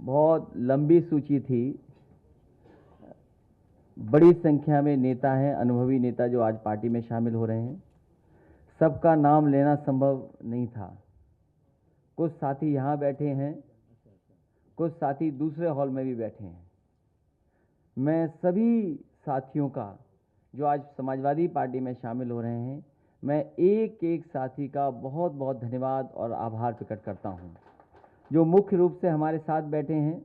बहुत लंबी सूची थी। बड़ी संख्या में नेता हैं, अनुभवी नेता जो आज पार्टी में शामिल हो रहे हैं। सबका नाम लेना संभव नहीं था। कुछ साथी यहाँ बैठे हैं, कुछ साथी दूसरे हॉल में भी बैठे हैं। मैं सभी साथियों का जो आज समाजवादी पार्टी में शामिल हो रहे हैं, मैं एक एक साथी का बहुत बहुत धन्यवाद और आभार प्रकट करता हूं। जो मुख्य रूप से हमारे साथ बैठे हैं,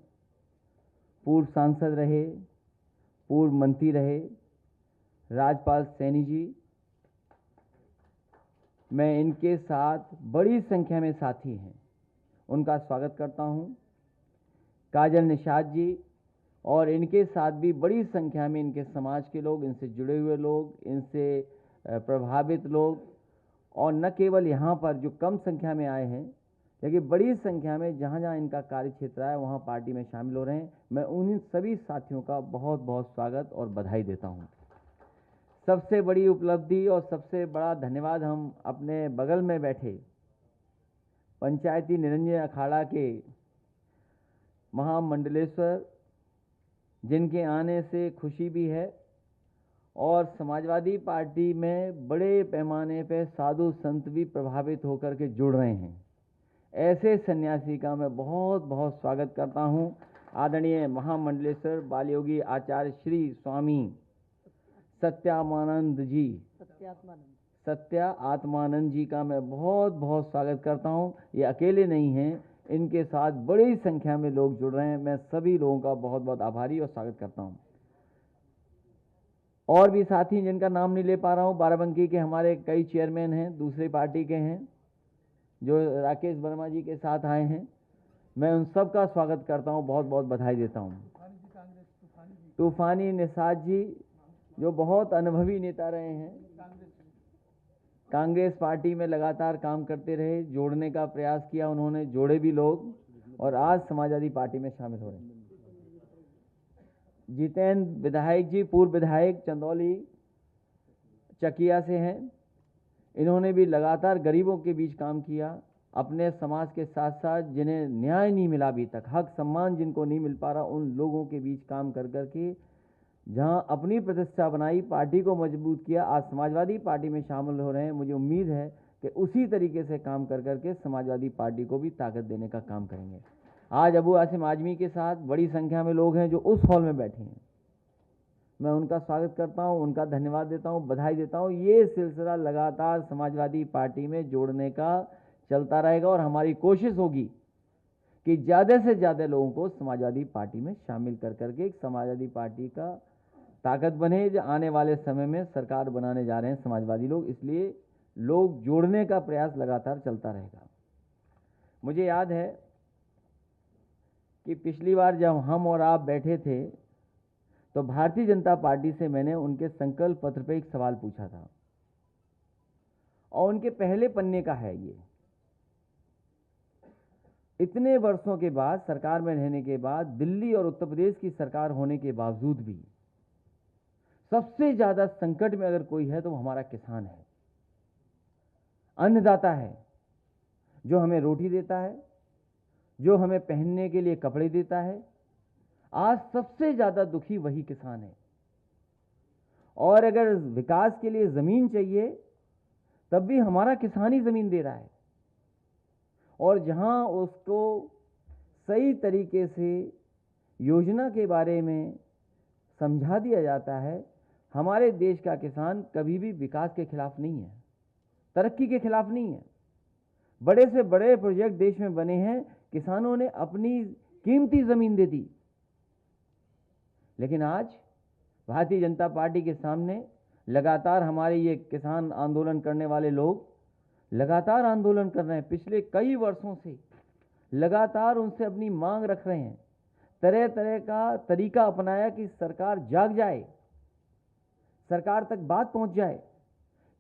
पूर्व सांसद रहे, पूर्व मंत्री रहे, राजपाल सैनी जी, मैं इनके साथ बड़ी संख्या में साथी हैं, उनका स्वागत करता हूं। काजल निषाद जी और इनके साथ भी बड़ी संख्या में इनके समाज के लोग, इनसे जुड़े हुए लोग, इनसे प्रभावित लोग, और न केवल यहाँ पर जो कम संख्या में आए हैं, लेकिन बड़ी संख्या में जहाँ जहाँ इनका कार्य क्षेत्र है वहाँ पार्टी में शामिल हो रहे हैं। मैं उन सभी साथियों का बहुत बहुत स्वागत और बधाई देता हूँ। सबसे बड़ी उपलब्धि और सबसे बड़ा धन्यवाद हम अपने बगल में बैठे पंचायती निरंजन अखाड़ा के महामंडलेश्वर, जिनके आने से खुशी भी है, और समाजवादी पार्टी में बड़े पैमाने पर साधु संत भी प्रभावित होकर के जुड़ रहे हैं। ऐसे सन्यासी का मैं बहुत बहुत स्वागत करता हूं। आदरणीय महामंडलेश्वर बालयोगी आचार्य श्री स्वामी सत्यात्मानंद जी का मैं बहुत बहुत स्वागत करता हूं। ये अकेले नहीं हैं, इनके साथ बड़ी संख्या में लोग जुड़ रहे हैं। मैं सभी लोगों का बहुत बहुत आभारी और स्वागत करता हूं। और भी साथी जिनका नाम नहीं ले पा रहा हूं, बाराबंकी के हमारे कई चेयरमैन हैं, दूसरी पार्टी के हैं, जो राकेश वर्मा जी के साथ आए हैं। मैं उन सब का स्वागत करता हूं, बहुत बहुत बधाई देता हूं। तूफानी निषाद जी, जो बहुत अनुभवी नेता रहे हैं, कांग्रेस पार्टी में लगातार काम करते रहे, जोड़ने का प्रयास किया उन्होंने, जोड़े भी लोग, और आज समाजवादी पार्टी में शामिल हो रहे हैं। जितेंद्र विधायक जी, पूर्व विधायक चंदौली चकिया से हैं। इन्होंने भी लगातार गरीबों के बीच काम किया, अपने समाज के साथ साथ जिन्हें न्याय नहीं मिला अभी तक, हक सम्मान जिनको नहीं मिल पा रहा, उन लोगों के बीच काम कर करके जहां अपनी प्रतिष्ठा बनाई, पार्टी को मजबूत किया, आज समाजवादी पार्टी में शामिल हो रहे हैं। मुझे उम्मीद है कि उसी तरीके से काम कर करके समाजवादी पार्टी को भी ताकत देने का काम करेंगे। आज अबू आसिम आजमी के साथ बड़ी संख्या में लोग हैं जो उस हॉल में बैठे हैं। मैं उनका स्वागत करता हूं, उनका धन्यवाद देता हूं, बधाई देता हूं। ये सिलसिला लगातार समाजवादी पार्टी में जोड़ने का चलता रहेगा और हमारी कोशिश होगी कि ज़्यादा से ज़्यादा लोगों को समाजवादी पार्टी में शामिल कर करके एक समाजवादी पार्टी का ताकत बने। जो आने वाले समय में सरकार बनाने जा रहे हैं समाजवादी लोग, इसलिए लोग जोड़ने का प्रयास लगातार चलता रहेगा। मुझे याद है कि पिछली बार जब हम और आप बैठे थे तो भारतीय जनता पार्टी से मैंने उनके संकल्प पत्र पे एक सवाल पूछा था, और उनके पहले पन्ने का है ये। इतने वर्षों के बाद, सरकार में रहने के बाद, दिल्ली और उत्तर प्रदेश की सरकार होने के बावजूद भी सबसे ज्यादा संकट में अगर कोई है तो वो हमारा किसान है, अन्नदाता है, जो हमें रोटी देता है, जो हमें पहनने के लिए कपड़े देता है। आज सबसे ज्यादा दुखी वही किसान है। और अगर विकास के लिए जमीन चाहिए तब भी हमारा किसान ही जमीन दे रहा है, और जहां उसको सही तरीके से योजना के बारे में समझा दिया जाता है, हमारे देश का किसान कभी भी विकास के खिलाफ नहीं है, तरक्की के खिलाफ नहीं है। बड़े से बड़े प्रोजेक्ट देश में बने हैं, किसानों ने अपनी कीमती जमीन दे दी। लेकिन आज भारतीय जनता पार्टी के सामने लगातार हमारे ये किसान आंदोलन करने वाले लोग लगातार आंदोलन कर रहे हैं। पिछले कई वर्षों से लगातार उनसे अपनी मांग रख रहे हैं, तरह तरह का तरीका अपनाया कि सरकार जाग जाए, सरकार तक बात पहुंच जाए।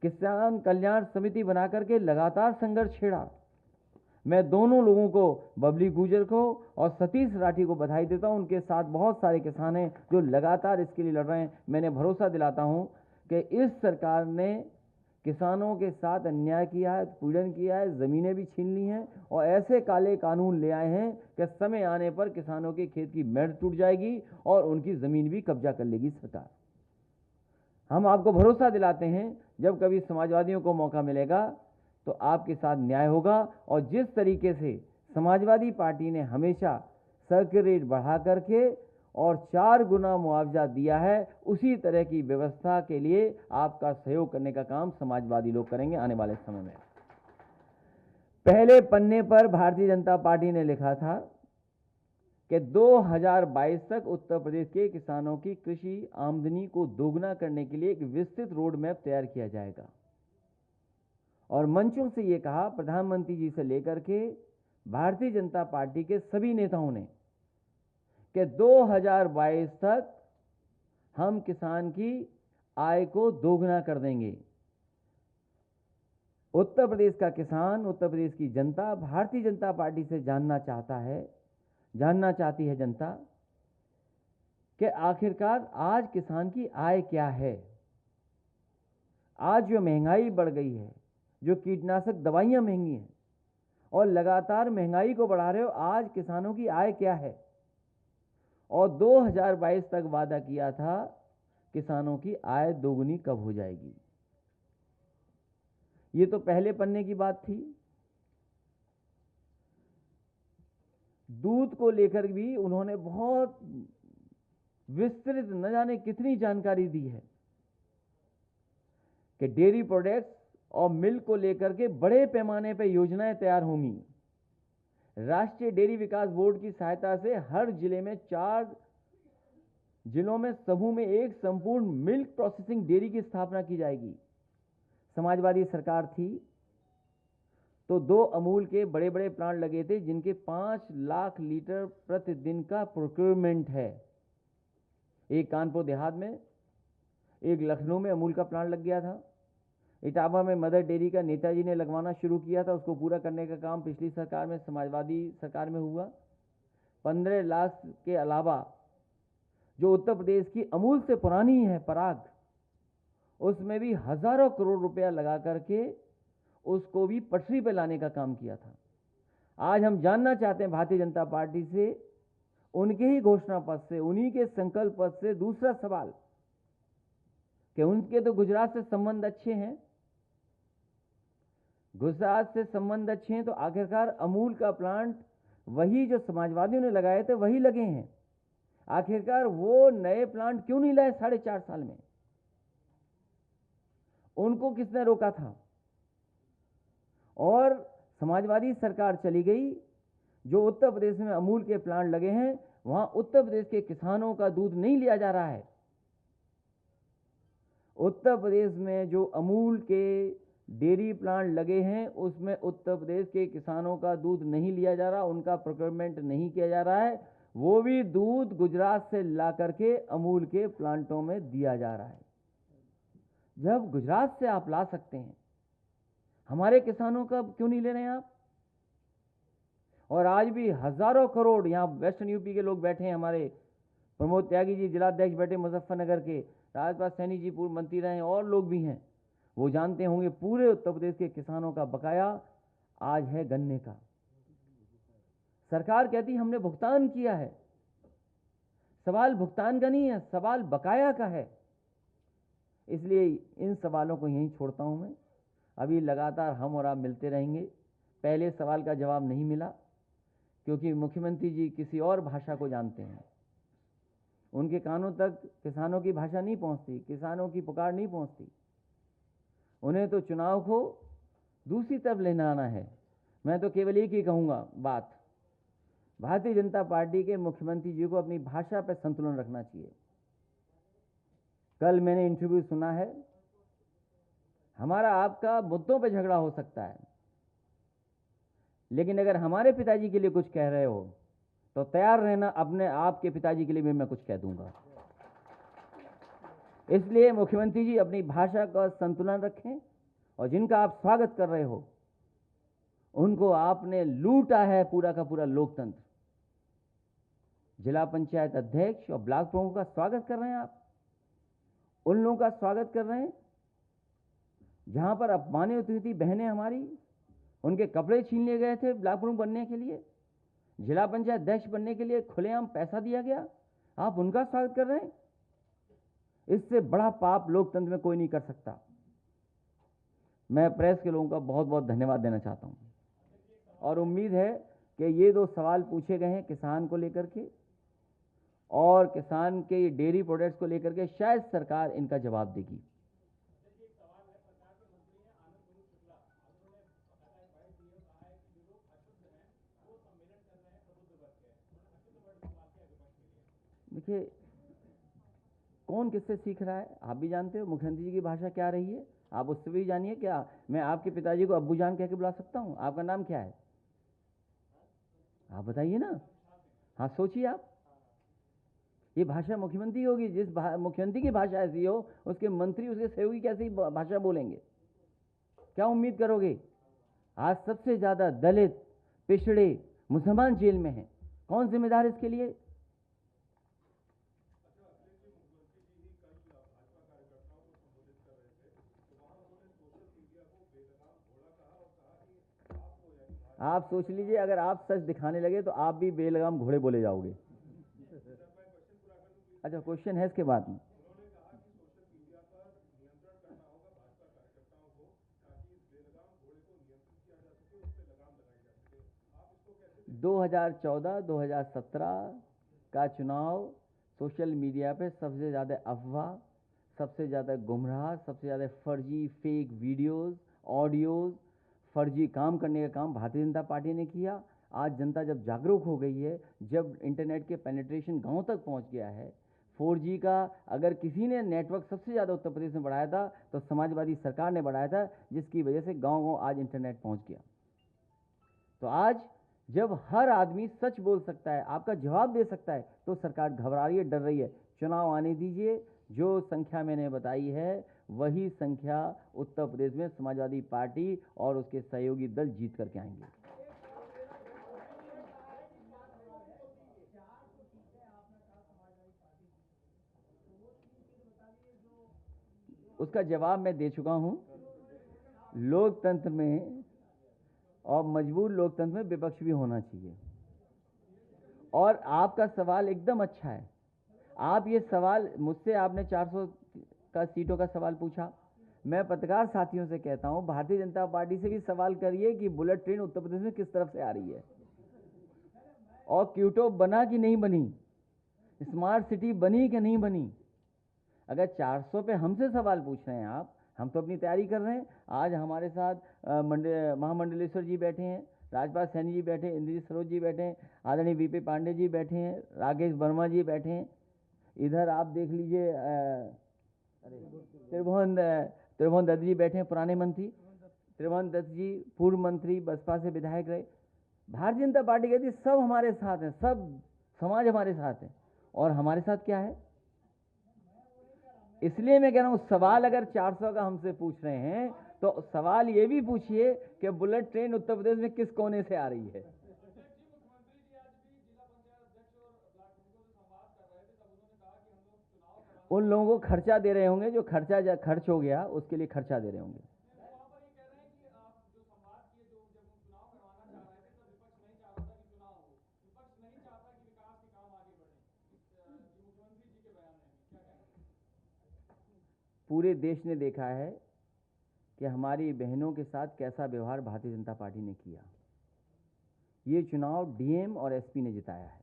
किसान कल्याण समिति बनाकर के लगातार संघर्ष छेड़ा। मैं दोनों लोगों को, बबली गुर्जर को और सतीश राठी को बधाई देता हूं। उनके साथ बहुत सारे किसान हैं जो लगातार इसके लिए लड़ रहे हैं। मैंने भरोसा दिलाता हूं कि इस सरकार ने किसानों के साथ अन्याय किया है, पीड़न किया है, ज़मीनें भी छीन ली हैं और ऐसे काले कानून ले आए हैं कि समय आने पर किसानों के खेत की मेड़ टूट जाएगी और उनकी ज़मीन भी कब्जा कर लेगी सरकार। हम आपको भरोसा दिलाते हैं जब कभी समाजवादियों को मौका मिलेगा तो आपके साथ न्याय होगा। और जिस तरीके से समाजवादी पार्टी ने हमेशा सर्किल रेट बढ़ा करके और 4 गुना मुआवजा दिया है, उसी तरह की व्यवस्था के लिए आपका सहयोग करने का काम समाजवादी लोग करेंगे आने वाले समय में। पहले पन्ने पर भारतीय जनता पार्टी ने लिखा था कि 2022 तक उत्तर प्रदेश के किसानों की कृषि आमदनी को दोगुना करने के लिए एक विस्तृत रोड मैप तैयार किया जाएगा। और मंचों से ये कहा, प्रधानमंत्री जी से लेकर के भारतीय जनता पार्टी के सभी नेताओं ने, कि 2022 तक हम किसान की आय को दोगुना कर देंगे। उत्तर प्रदेश का किसान, उत्तर प्रदेश की जनता भारतीय जनता पार्टी से जानना चाहती है जनता कि आखिरकार आज किसान की आय क्या है। आज जो महंगाई बढ़ गई है, जो कीटनाशक दवाइयां महंगी हैं और लगातार महंगाई को बढ़ा रहे हो, आज किसानों की आय क्या है। और 2022 तक वादा किया था किसानों की आय दोगुनी कब हो जाएगी। ये तो पहले पन्ने की बात थी। दूध को लेकर भी उन्होंने बहुत विस्तृत न जाने कितनी जानकारी दी है कि डेयरी प्रोडक्ट्स और मिल्क को लेकर के बड़े पैमाने पर योजनाएं तैयार होंगी। राष्ट्रीय डेयरी विकास बोर्ड की सहायता से हर जिले में 4 जिलों में समूह में एक संपूर्ण मिल्क प्रोसेसिंग डेयरी की स्थापना की जाएगी। समाजवादी सरकार थी तो 2 अमूल के बड़े बड़े प्लांट लगे थे जिनके 5 लाख लीटर प्रतिदिन का प्रोक्योरमेंट है। एक कानपुर देहात में, एक लखनऊ में अमूल का प्लांट लग गया था। इटावा में मदर डेयरी का नेताजी ने लगवाना शुरू किया था, उसको पूरा करने का काम पिछली सरकार में, समाजवादी सरकार में हुआ। 15 लाख के अलावा जो उत्तर प्रदेश की अमूल से पुरानी है पराग, उसमें भी हजारों करोड़ रुपया लगा करके उसको भी पटरी पे लाने का काम किया था। आज हम जानना चाहते हैं भारतीय जनता पार्टी से, उनके ही घोषणा पत्र से, उन्हीं के संकल्प पत्र से दूसरा सवाल कि उनके तो गुजरात से संबंध अच्छे हैं, गुजरात से संबंध अच्छे हैं तो आखिरकार अमूल का प्लांट वही जो समाजवादियों ने लगाए थे वही लगे हैं, आखिरकार वो नए प्लांट क्यों नहीं लाए 4.5 साल में? उनको किसने रोका था? और समाजवादी सरकार चली गई, जो उत्तर प्रदेश में अमूल के प्लांट लगे हैं वहां उत्तर प्रदेश के किसानों का दूध नहीं लिया जा रहा है। उत्तर प्रदेश में जो अमूल के डेयरी प्लांट लगे हैं उसमें उत्तर प्रदेश के किसानों का दूध नहीं लिया जा रहा, उनका प्रोक्योरमेंट नहीं किया जा रहा है, वो भी दूध गुजरात से ला करके अमूल के प्लांटों में दिया जा रहा है। जब गुजरात से आप ला सकते हैं, हमारे किसानों का क्यों नहीं ले रहे हैं आप? और आज भी हजारों करोड़, यहां वेस्टर्न यूपी के लोग बैठे हैं, हमारे प्रमोद त्यागी जी जिलाध्यक्ष बैठे मुजफ्फरनगर के, राजपाल सैनी जी पूर्व मंत्री रहे, और लोग भी हैं, वो जानते होंगे पूरे उत्तर प्रदेश के किसानों का बकाया आज है गन्ने का। सरकार कहती हमने भुगतान किया है, सवाल भुगतान का नहीं है, सवाल बकाया का है। इसलिए इन सवालों को यहीं छोड़ता हूं मैं। अभी लगातार हम और आप मिलते रहेंगे। पहले सवाल का जवाब नहीं मिला क्योंकि मुख्यमंत्री जी किसी और भाषा को जानते हैं, उनके कानों तक किसानों की भाषा नहीं पहुंचती, किसानों की पुकार नहीं पहुंचती। उन्हें तो चुनाव को दूसरी तरफ लेना आना है। मैं तो केवल एक ही कहूंगा बात, भारतीय जनता पार्टी के मुख्यमंत्री जी को अपनी भाषा पर संतुलन रखना चाहिए। कल मैंने इंटरव्यू सुना है, हमारा आपका मुद्दों पर झगड़ा हो सकता है, लेकिन अगर हमारे पिताजी के लिए कुछ कह रहे हो तो तैयार रहना, अपने आपके पिताजी के लिए भी मैं कुछ कह दूंगा। इसलिए मुख्यमंत्री जी अपनी भाषा का संतुलन रखें, और जिनका आप स्वागत कर रहे हो उनको आपने लूटा है पूरा का पूरा लोकतंत्र। जिला पंचायत अध्यक्ष और ब्लॉक प्रमुख का स्वागत कर रहे हैं आप, उन लोगों का स्वागत कर रहे हैं जहां पर अपमानित हुई थी बहनें हमारी, उनके कपड़े छीन लिए गए थे ब्लॉक प्रमुख बनने के लिए, जिला पंचायत अध्यक्ष बनने के लिए खुलेआम पैसा दिया गया, आप उनका स्वागत कर रहे हैं। इससे बड़ा पाप लोकतंत्र में कोई नहीं कर सकता। मैं प्रेस के लोगों का बहुत बहुत धन्यवाद देना चाहता हूं और उम्मीद है कि ये 2 सवाल पूछे गए हैं किसान को लेकर के और किसान के डेयरी प्रोडक्ट्स को लेकर के, शायद सरकार इनका जवाब देगी। देखिए, कौन किससे सीख रहा है आप भी जानते हो। मुख्यमंत्री जी की भाषा क्या रही है, आप उससे भी जानिए। क्या मैं आपके पिताजी को अब्बू जान कह के बुला सकता हूं? आपका नाम क्या है, आप बताइए ना। हाँ, सोचिए आप, ये भाषा मुख्यमंत्री होगी। जिस मुख्यमंत्री की भाषा ऐसी हो, उसके मंत्री, उसके सहयोगी कैसी भाषा बोलेंगे? क्या उम्मीद करोगे? आज सबसे ज्यादा दलित, पिछड़े, मुसलमान जेल में हैं। कौन जिम्मेदार इसके लिए? आप सोच लीजिए, अगर आप सच दिखाने लगे तो आप भी बेलगाम घोड़े बोले जाओगे। अच्छा, क्वेश्चन है इसके बाद में। 2014-2017 का चुनाव सोशल मीडिया पे सबसे ज़्यादा अफवाह, सबसे ज़्यादा गुमराह, सबसे ज़्यादा फर्जी फेक वीडियोस, ऑडियोज, फर्जी काम करने का काम भारतीय जनता पार्टी ने किया। आज जनता जब जागरूक हो गई है, जब इंटरनेट के पेनिट्रेशन गांव तक पहुंच गया है, 4G का अगर किसी ने नेटवर्क सबसे ज़्यादा उत्तर प्रदेश में बढ़ाया था तो समाजवादी सरकार ने बढ़ाया था, जिसकी वजह से गांव गांव आज इंटरनेट पहुंच गया। तो आज जब हर आदमी सच बोल सकता है, आपका जवाब दे सकता है, तो सरकार घबरा रही है, डर रही है। चुनाव आने दीजिए, जो संख्या मैंने बताई है वही संख्या उत्तर प्रदेश में समाजवादी पार्टी और उसके सहयोगी दल जीत करके आएंगे। उसका जवाब मैं दे चुका हूं। लोकतंत्र में और मजबूत लोकतंत्र में विपक्ष भी होना चाहिए। और आपका सवाल एकदम अच्छा है। आप ये सवाल मुझसे, आपने 400 का सीटों का सवाल पूछा। मैं पत्रकार साथियों से कहता हूं, भारतीय जनता पार्टी से भी सवाल करिए कि बुलेट ट्रेन उत्तर प्रदेश में किस तरफ से आ रही है, और क्यूटो बना कि नहीं बनी, स्मार्ट सिटी बनी कि नहीं बनी। अगर 400 पे हमसे सवाल पूछ रहे हैं आप, हम तो अपनी तैयारी कर रहे हैं। आज हमारे साथ महामंडलेश्वर जी बैठे हैं, राजपाल सैनी जी बैठे हैं, इंद्रजीत सरोज जी बैठे हैं, आदरणीय वीपी पांडे जी बैठे हैं, राकेश वर्मा जी बैठे हैं। इधर आप देख लीजिए, त्रिभुवन दत्त जी बैठे हैं, पुराने मंत्री। त्रिभुवन दत्त जी पूर्व मंत्री, बसपा से विधायक रहे। भारतीय जनता पार्टी कहती है सब हमारे साथ हैं, सब समाज हमारे साथ है। और हमारे साथ क्या है? इसलिए मैं कह रहा हूं, सवाल अगर 400 का हमसे पूछ रहे हैं तो सवाल ये भी पूछिए कि बुलेट ट्रेन उत्तर प्रदेश में किस कोने से आ रही है। उन लोगों को खर्चा दे रहे होंगे, जो खर्च हो गया उसके लिए खर्चा दे रहे होंगे। पूरे देश ने देखा है कि हमारी बहनों के साथ कैसा व्यवहार भारतीय जनता पार्टी ने किया। ये चुनाव डीएम और एसपी ने जिताया है।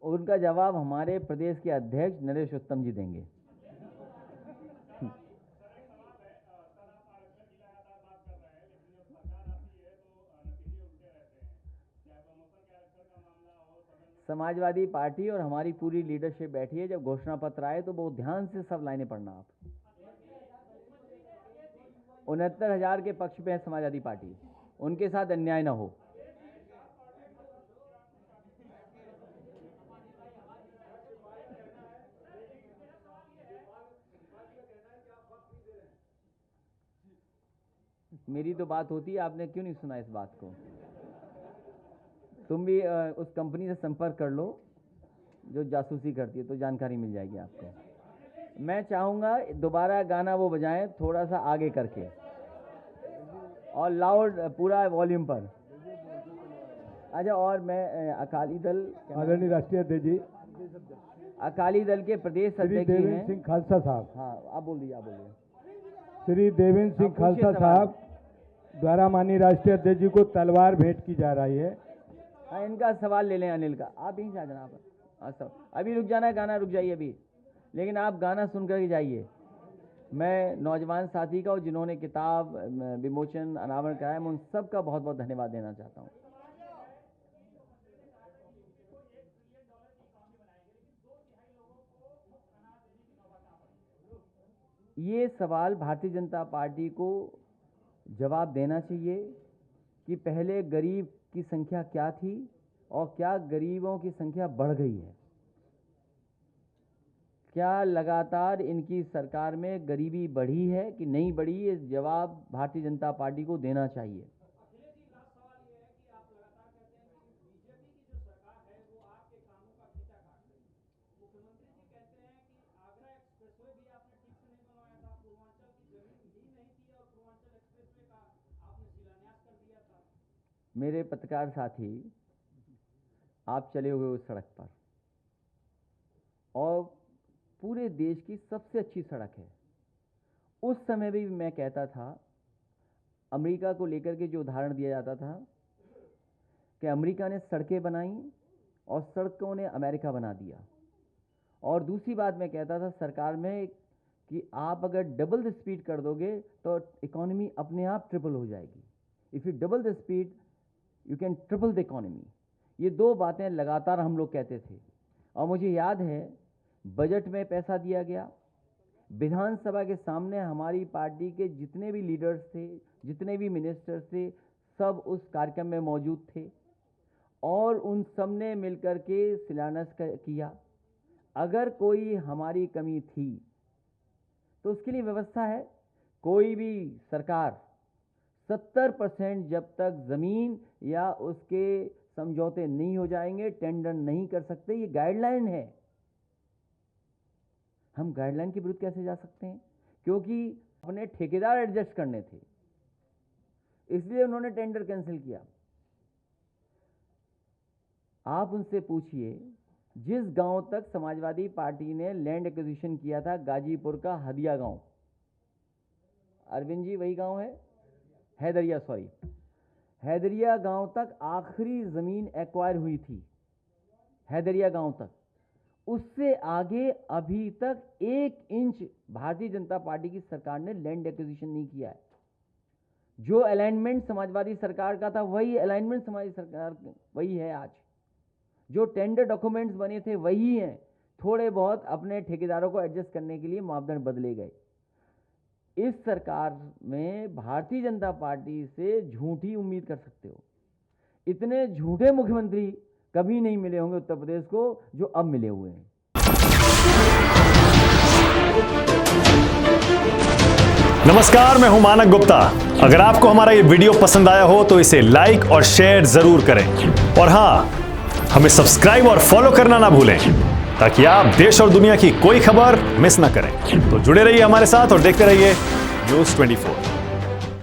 उनका जवाब हमारे प्रदेश के अध्यक्ष नरेश उत्तम जी देंगे। समाजवादी पार्टी और हमारी पूरी लीडरशिप बैठी है। जब घोषणा पत्र आए तो बहुत ध्यान से सब लाइनें पढ़ना आप। 69,000 के पक्ष पे है समाजवादी पार्टी, उनके साथ अन्याय ना हो। मेरी तो बात होती है, आपने क्यों नहीं सुना इस बात को? तुम भी उस कंपनी से संपर्क कर लो जो जासूसी करती है, तो जानकारी मिल जाएगी आपको। मैं चाहूँगा दोबारा गाना वो बजाएं थोड़ा सा आगे करके और लाउड पूरा वॉल्यूम पर। अच्छा, और मैं अकाली दल आदरणीय राष्ट्रीय अध्यक्ष जी अकाली दल के प्रदेश श्री अध्यक्ष जी देवेंद्र हैं। सिंह खालसा साहब, हाँ, आप बोल दीजिए। श्री देवेंद्र सिंह आप पूछिए खालसा सवाल। साहब द्वारा माननीय राष्ट्रीय अध्यक्ष जी को तलवार भेंट की जा रही है। हाँ, इनका सवाल ले लें अनिल का। आप यहीं से आ जाना। आप हाँ सब अभी रुक जाना है, गाना रुक जाइए अभी, लेकिन आप गाना सुन कर जाइए। मैं नौजवान साथी का और जिन्होंने किताब विमोचन अनावरण कराया, मैं उन सब का बहुत बहुत धन्यवाद देना चाहता हूँ। ये सवाल भारतीय जनता पार्टी को जवाब देना चाहिए कि पहले गरीब की संख्या क्या थी और क्या गरीबों की संख्या बढ़ गई है। क्या लगातार इनकी सरकार में गरीबी बढ़ी है कि नहीं बढ़ी, ये जवाब भारतीय जनता पार्टी को देना चाहिए। मेरे पत्रकार साथी, आप चले हुए उस सड़क पर, और पूरे देश की सबसे अच्छी सड़क है। उस समय भी मैं कहता था, अमेरिका को लेकर के जो उदाहरण दिया जाता था कि अमेरिका ने सड़कें बनाई और सड़कों ने अमेरिका बना दिया। और दूसरी बात मैं कहता था सरकार में कि आप अगर डबल द स्पीड कर दोगे तो इकोनॉमी अपने आप ट्रिपल हो जाएगी। If U double the speed you can triple the economy. ये दो बातें लगातार हम लोग कहते थे। और मुझे याद है बजट में पैसा दिया गया, विधानसभा के सामने हमारी पार्टी के जितने भी लीडर्स थे, जितने भी मिनिस्टर्स थे, सब उस कार्यक्रम में मौजूद थे और उन सब ने मिलकर के शिलान्यास किया। अगर कोई हमारी कमी थी तो उसके लिए व्यवस्था है। कोई भी सरकार 70% जब तक ज़मीन या उसके समझौते नहीं हो जाएंगे टेंडर नहीं कर सकते। ये गाइडलाइन है। हम गाइडलाइन के विरुद्ध कैसे जा सकते हैं? क्योंकि अपने ठेकेदार एडजस्ट करने थे, इसलिए उन्होंने टेंडर कैंसिल किया। आप उनसे पूछिए, जिस गांव तक समाजवादी पार्टी ने लैंड एक्विजिशन किया था, गाजीपुर का हदिया गांव, अरविंद जी वही गांव है, हैदरिया, सॉरी, हैदरिया गांव तक आखिरी जमीन एक्वायर हुई थी, हैदरिया गांव तक। उससे आगे अभी तक 1 इंच भारतीय जनता पार्टी की सरकार ने लैंड एक्विजिशन नहीं किया है। जो अलाइनमेंट समाजवादी सरकार का था वही अलाइनमेंट समाजवादी सरकार वही है आज। जो टेंडर डॉक्यूमेंट्स बने थे वही हैं। थोड़े बहुत अपने ठेकेदारों को एडजस्ट करने के लिए मापदंड बदले गए। इस सरकार में भारतीय जनता पार्टी से झूठी उम्मीद कर सकते हो। इतने झूठे मुख्यमंत्री कभी नहीं मिले होंगे उत्तर प्रदेश को जो अब मिले हुए हैं। नमस्कार, मैं हूं मानक गुप्ता। अगर आपको हमारा ये वीडियो पसंद आया हो तो इसे लाइक और शेयर जरूर करें, और हां, हमें सब्सक्राइब और फॉलो करना ना भूलें ताकि आप देश और दुनिया की कोई खबर मिस ना करें। तो जुड़े रहिए हमारे साथ और देखते रहिए न्यूज़ 24।